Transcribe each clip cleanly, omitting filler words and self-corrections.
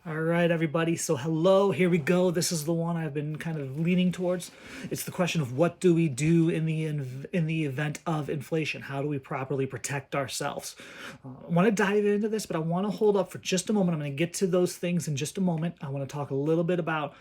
All right, everybody. So hello, here we go. This is the one I've been kind of leaning towards. It's the question of what do we do in the event of inflation? How do we properly protect ourselves? I want to dive into this, but I want to hold up for just a moment. I'm going to get to those things in just a moment. I want to talk a little bit about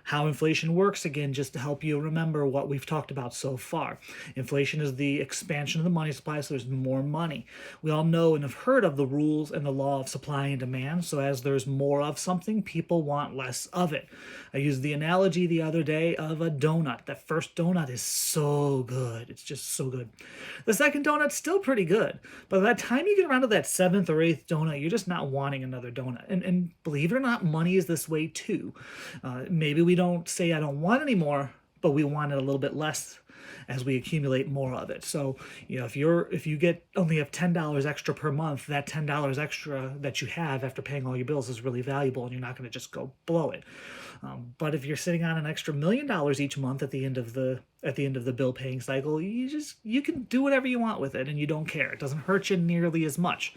how inflation works again, just to help you remember what we've talked about so far. Inflation is the expansion of the money supply, so there's more money. We all know and have heard of the rules and the law of supply and demand. So as there's more of something, people want less of it. I used the analogy the other day of a donut. That first donut is so good. It's just so good. The second donut's still pretty good. But by the time you get around to that seventh or eighth donut, you're just not wanting another donut. And believe it or not, money is this way too. Maybe we don't say I don't want any more, but we want it a little bit less as we accumulate more of it. So, if you get only have $10 extra per month, that $10 extra that you have after paying all your bills is really valuable, and you're not going to just go blow it. But if you're sitting on an extra $1 million each month at the end of the bill paying cycle, you can do whatever you want with it, and you don't care. It doesn't hurt you nearly as much.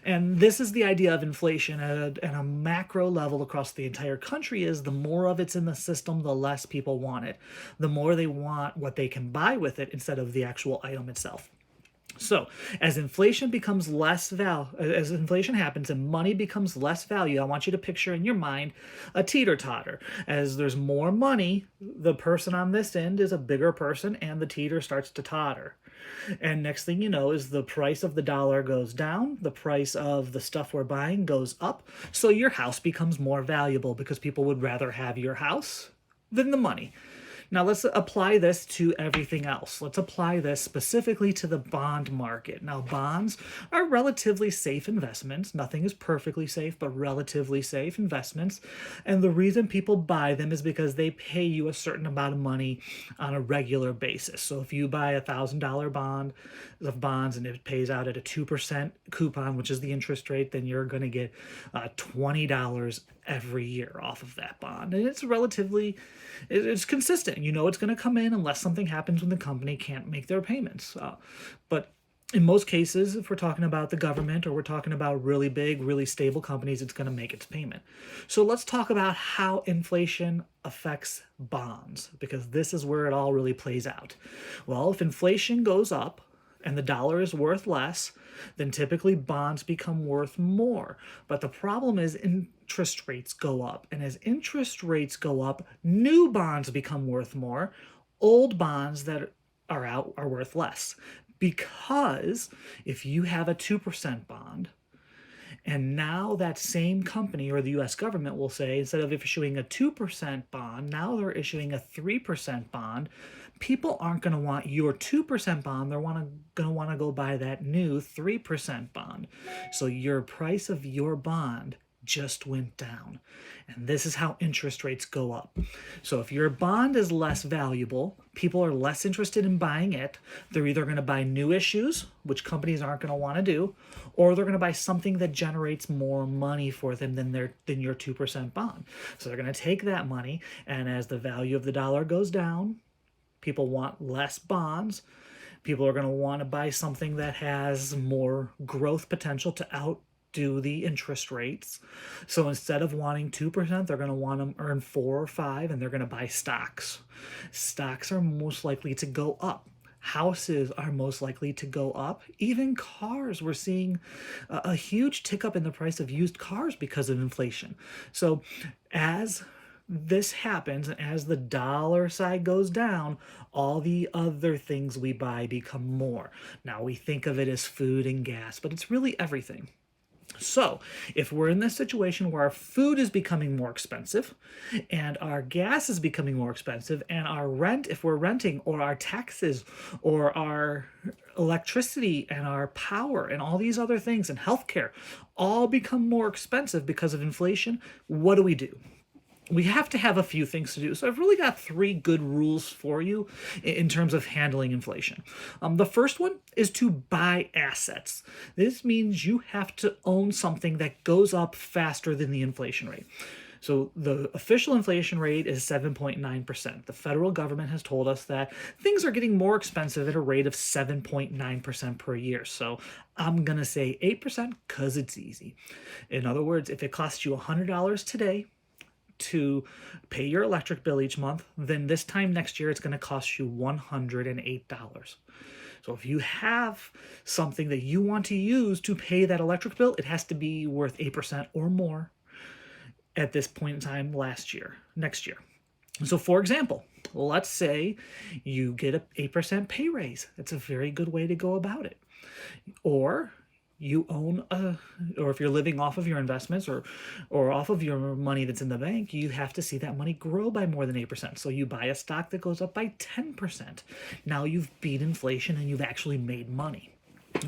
And this is the idea of inflation at a macro level across the entire country: is the more of it's in the system, the less people want it. The more they want what they can buy with it instead of the actual item itself. So, as inflation happens and money becomes less value, I want you to picture in your mind a teeter-totter. As there's more money, the person on this end is a bigger person, and the teeter starts to totter. And next thing you know is the price of the dollar goes down, the price of the stuff we're buying goes up, so your house becomes more valuable because people would rather have your house than the money. Now let's apply this to everything else. Let's apply this specifically to the bond market. Now, bonds are relatively safe investments. Nothing is perfectly safe, but relatively safe investments. And the reason people buy them is because they pay you a certain amount of money on a regular basis. So if you buy $1,000 bond of bonds and it pays out at a 2% coupon, which is the interest rate, then you're going to get $20 every year off of that bond. And it's consistent. You know it's going to come in unless something happens when the company can't make their payments. But in most cases, if we're talking about the government or we're talking about really big, really stable companies, it's going to make its payment. So let's talk about how inflation affects bonds, because this is where it all really plays out. Well, if inflation goes up and the dollar is worth less, then typically bonds become worth more. But the problem is interest rates go up. And as interest rates go up, new bonds become worth more. Old bonds that are out are worth less. Because if you have a 2% bond, and now that same company or the US government will say, instead of issuing a 2% bond, now they're issuing a 3% bond. People aren't going to want your 2% bond. They're going to want to go buy that new 3% bond. So your price of your bond just went down. And this is how interest rates go up. So if your bond is less valuable, people are less interested in buying it. They're either going to buy new issues, which companies aren't going to want to do, or they're going to buy something that generates more money for them than your 2% bond. So they're going to take that money, and as the value of the dollar goes down, people want less bonds. People are going to want to buy something that has more growth potential to outdo the interest rates. So instead of wanting 2%, they're going to want to earn 4 or 5, and they're going to buy stocks. Stocks are most likely to go up. Houses are most likely to go up. Even cars, we're seeing a huge tick up in the price of used cars because of inflation. So as this happens, and as the dollar side goes down, all the other things we buy become more. Now, we think of it as food and gas, but it's really everything. So, if we're in this situation where our food is becoming more expensive, and our gas is becoming more expensive, and our rent, if we're renting, or our taxes, or our electricity, and our power, and all these other things, and healthcare, all become more expensive because of inflation, what do? We have to have a few things to do. So I've really got 3 good rules for you in terms of handling inflation. The first one is to buy assets. This means you have to own something that goes up faster than the inflation rate. So the official inflation rate is 7.9%. The federal government has told us that things are getting more expensive at a rate of 7.9% per year. So I'm going to say 8% because it's easy. In other words, if it costs you $100 today to pay your electric bill each month, then this time next year it's going to cost you $108. So if you have something that you want to use to pay that electric bill, it has to be worth 8% or more at this point in time next year. So for example, let's say you get an 8% pay raise. That's a very good way to go about it. Or you own or if you're living off of your investments or off of your money that's in the bank, you have to see that money grow by more than 8%. So you buy a stock that goes up by 10%. Now you've beat inflation and you've actually made money.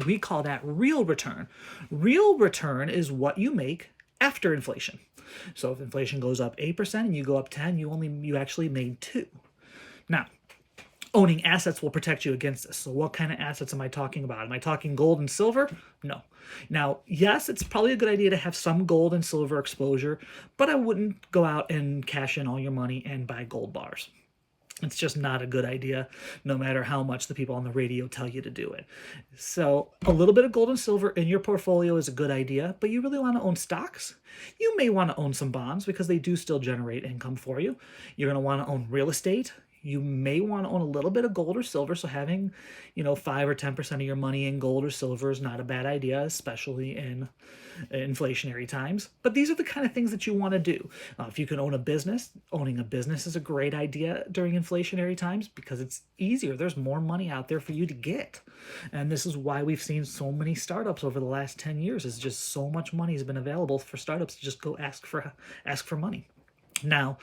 We call that real return. Real return is what you make after inflation. So if inflation goes up 8% and you go up 10, you actually made 2. Now, owning assets will protect you against this. So what kind of assets am I talking about? Am I talking gold and silver? No. Now, yes, it's probably a good idea to have some gold and silver exposure, but I wouldn't go out and cash in all your money and buy gold bars. It's just not a good idea, no matter how much the people on the radio tell you to do it. So a little bit of gold and silver in your portfolio is a good idea, but you really want to own stocks? You may want to own some bonds because they do still generate income for you. You're going to want to own real estate. You may want to own a little bit of gold or silver, so having, 5 or 10% of your money in gold or silver is not a bad idea, especially in inflationary times. But these are the kind of things that you want to do. If you can own a business, owning a business is a great idea during inflationary times because it's easier. There's more money out there for you to get. And this is why we've seen so many startups over the last 10 years. Is just so much money has been available for startups to just go ask for money. Now,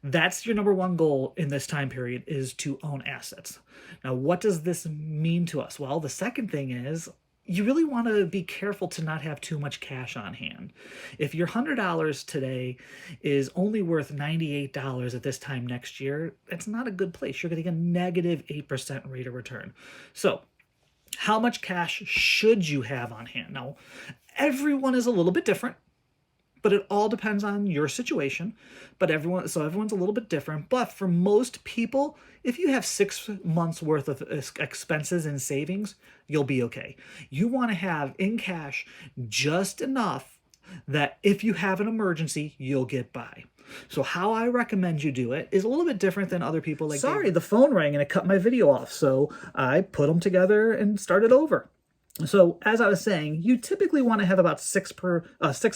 that's your number one goal in this time period, is to own assets. Now, what does this mean to us? Well, the second thing is you really want to be careful to not have too much cash on hand. If your $100 today is only worth $98 at this time next year, that's not a good place. You're getting a negative 8% rate of return. So how much cash should you have on hand? Now, everyone is a little bit different, but it all depends on your situation. But everyone's a little bit different. But for most people, if you have 6 months worth of expenses and savings, you'll be okay. You want to have in cash just enough that if you have an emergency, you'll get by. So how I recommend you do it is a little bit different than other people. Sorry, the phone rang and it cut my video off. So I put them together and started over. So as I was saying, you typically want to have about 6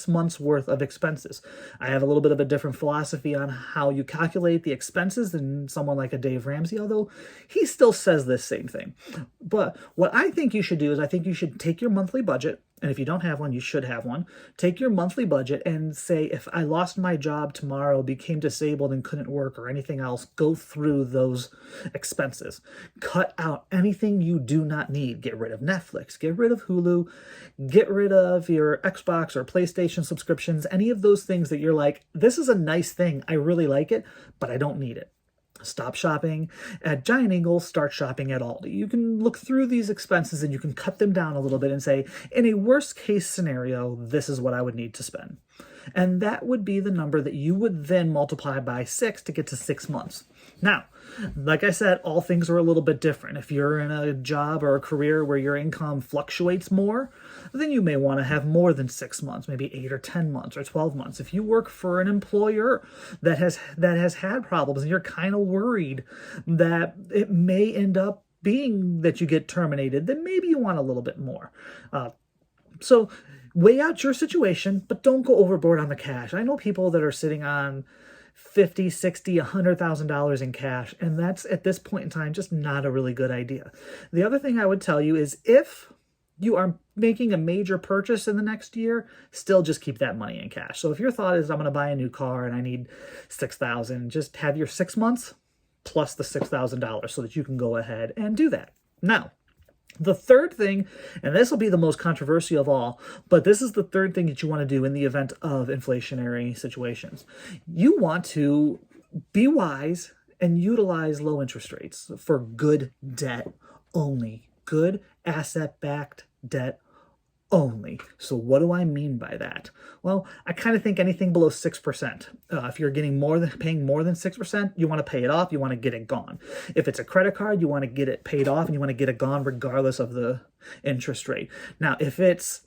months worth of expenses. I have a little bit of a different philosophy on how you calculate the expenses than someone like a Dave Ramsey, although he still says this same thing. But what I think you should do is I think you should take your monthly budget, and if you don't have one, you should have one. Take your monthly budget and say, if I lost my job tomorrow, became disabled and couldn't work or anything else, go through those expenses. Cut out anything you do not need. Get rid of Netflix, get rid of Hulu, get rid of your Xbox or PlayStation subscriptions, any of those things that you're like, this is a nice thing, I really like it, but I don't need it. Stop shopping at Giant Eagle, start shopping at Aldi. You can look through these expenses and you can cut them down a little bit and say, in a worst case scenario, this is what I would need to spend. And that would be the number that you would then multiply by 6 to get to 6 months. Now, like I said, all things are a little bit different. If you're in a job or a career where your income fluctuates more, then you may want to have more than 6 months, maybe 8 or 10 months or 12 months. If you work for an employer that has had problems and you're kind of worried that it may end up being that you get terminated, then maybe you want a little bit more. So weigh out your situation, but don't go overboard on the cash. I know people that are sitting on $50,000, $60,000, $100,000 in cash, and that's at this point in time just not a really good idea. The other thing I would tell you is if you are making a major purchase in the next year, still just keep that money in cash. So if your thought is I'm going to buy a new car and I need $6,000, just have your 6 months plus the $6,000 so that you can go ahead and do that. Now, the third thing, and this will be the most controversial of all, but this is the third thing that you want to do in the event of inflationary situations. You want to be wise and utilize low interest rates for good debt only. Good asset-backed debt only. So what do I mean by that? Well, I kind of think anything below 6%. If you're paying more than 6%, you want to pay it off. You want to get it gone. If it's a credit card, you want to get it paid off and you want to get it gone regardless of the interest rate. Now, if it's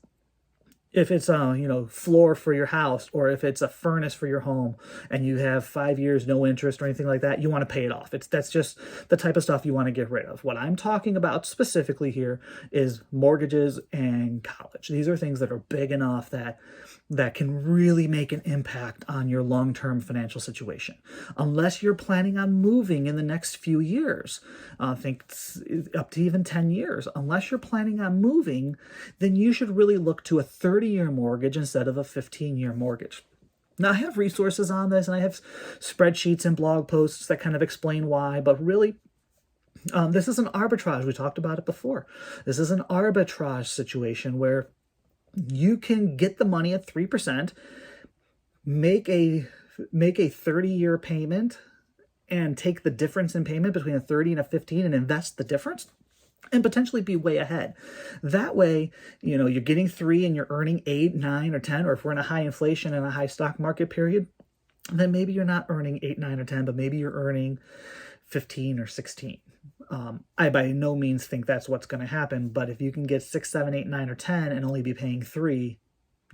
floor for your house, or if it's a furnace for your home and you have 5 years no interest or anything like that, you want to pay it off. That's just the type of stuff you want to get rid of. What I'm talking about specifically here is mortgages and college. These are things that are big enough that can really make an impact on your long-term financial situation. Unless you're planning on moving in the next few years, think up to even 10 years. Unless you're planning on moving, then you should really look to a 30-year mortgage instead of a 15-year mortgage. Now, I have resources on this, and I have spreadsheets and blog posts that kind of explain why, but really, this is an arbitrage. We talked about it before. This is an arbitrage situation where you can get the money at 3%, make a 30-year payment, and take the difference in payment between a 30 and a 15 and invest the difference, and potentially be way ahead. That way, you're getting 3 and you're earning 8, 9, or 10, or if we're in a high inflation and a high stock market period, then maybe you're not earning 8, 9, or 10, but maybe you're earning 15 or 16. I by no means think that's what's going to happen, but if you can get 6, 7, 8, 9, or 10 and only be paying 3,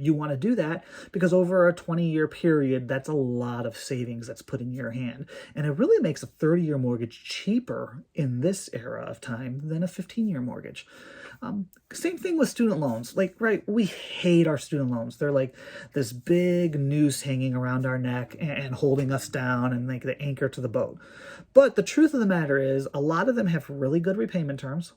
you want to do that because over a 20-year period, that's a lot of savings that's put in your hand. And it really makes a 30-year mortgage cheaper in this era of time than a 15-year mortgage. Same thing with student loans. We hate our student loans. They're like this big noose hanging around our neck and holding us down and like the anchor to the boat. But the truth of the matter is a lot of them have really good repayment terms.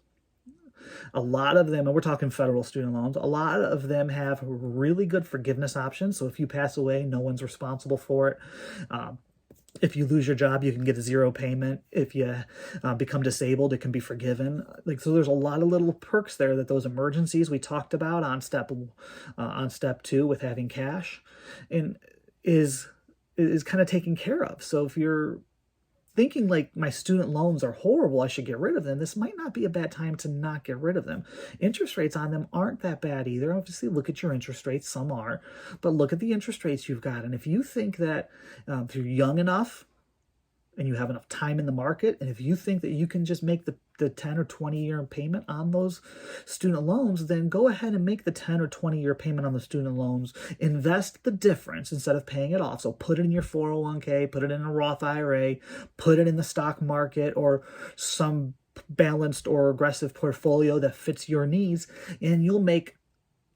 A lot of them, and we're talking federal student loans, a lot of them have really good forgiveness options. So if you pass away, no one's responsible for it. If you lose your job, you can get a 0 payment. If you become disabled, it can be forgiven. So there's a lot of little perks there that those emergencies we talked about on step 2 with having cash and is kind of taken care of. So if you're thinking like my student loans are horrible, I should get rid of them, this might not be a bad time to not get rid of them. Interest rates on them aren't that bad either. Obviously, look at your interest rates. Some are, but look at the interest rates you've got. And if you think that if you're young enough and you have enough time in the market, and if you think that you can just make the 10 or 20-year payment on those student loans, then go ahead and make the 10 or 20-year payment on the student loans. Invest the difference instead of paying it off. So put it in your 401k, put it in a Roth IRA, put it in the stock market or some balanced or aggressive portfolio that fits your needs, and you'll make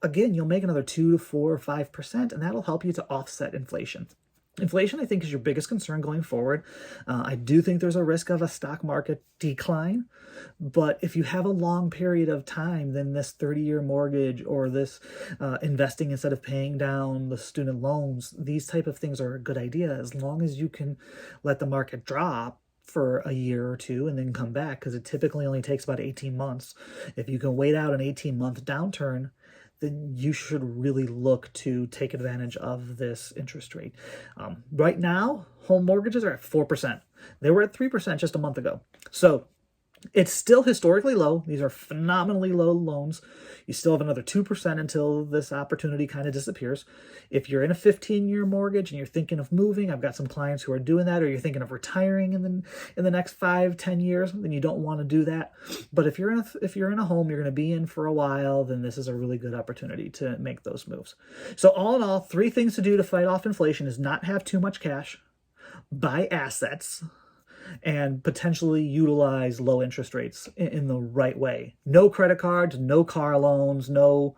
another 2 to 4 or 5%, and that'll help you to offset inflation. Inflation, I think, is your biggest concern going forward. I do think there's a risk of a stock market decline, but if you have a long period of time, then this 30-year mortgage or this investing instead of paying down the student loans, these type of things are a good idea as long as you can let the market drop for a year or two and then come back, because it typically only takes about 18 months. If you can wait out an 18-month downturn, then you should really look to take advantage of this interest rate. Right now, home mortgages are at 4%. They were at 3% just a month ago. So it's still historically low. These are phenomenally low loans. You still have another 2% until this opportunity kind of disappears. If you're in a 15-year mortgage and you're thinking of moving, I've got some clients who are doing that, or you're thinking of retiring in the next 5, 10 years, then you don't want to do that. But if you're in a home you're going to be in for a while, then this is a really good opportunity to make those moves. So all in all, 3 things to do to fight off inflation is not have too much cash, buy assets, and potentially utilize low interest rates in the right way. No credit cards, no car loans, no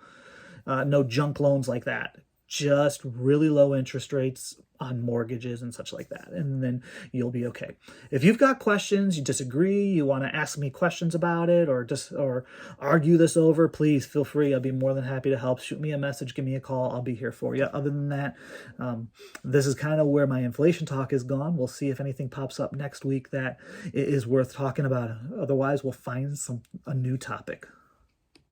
junk loans like that. Just really low interest rates on mortgages and such like that. And then you'll be okay. If you've got questions, you disagree, you want to ask me questions about it or argue this over, please feel free. I'll be more than happy to help. Shoot me a message, give me a call. I'll be here for you. Other than that, this is kind of where my inflation talk is gone. We'll see if anything pops up next week that is worth talking about. Otherwise, we'll find a new topic.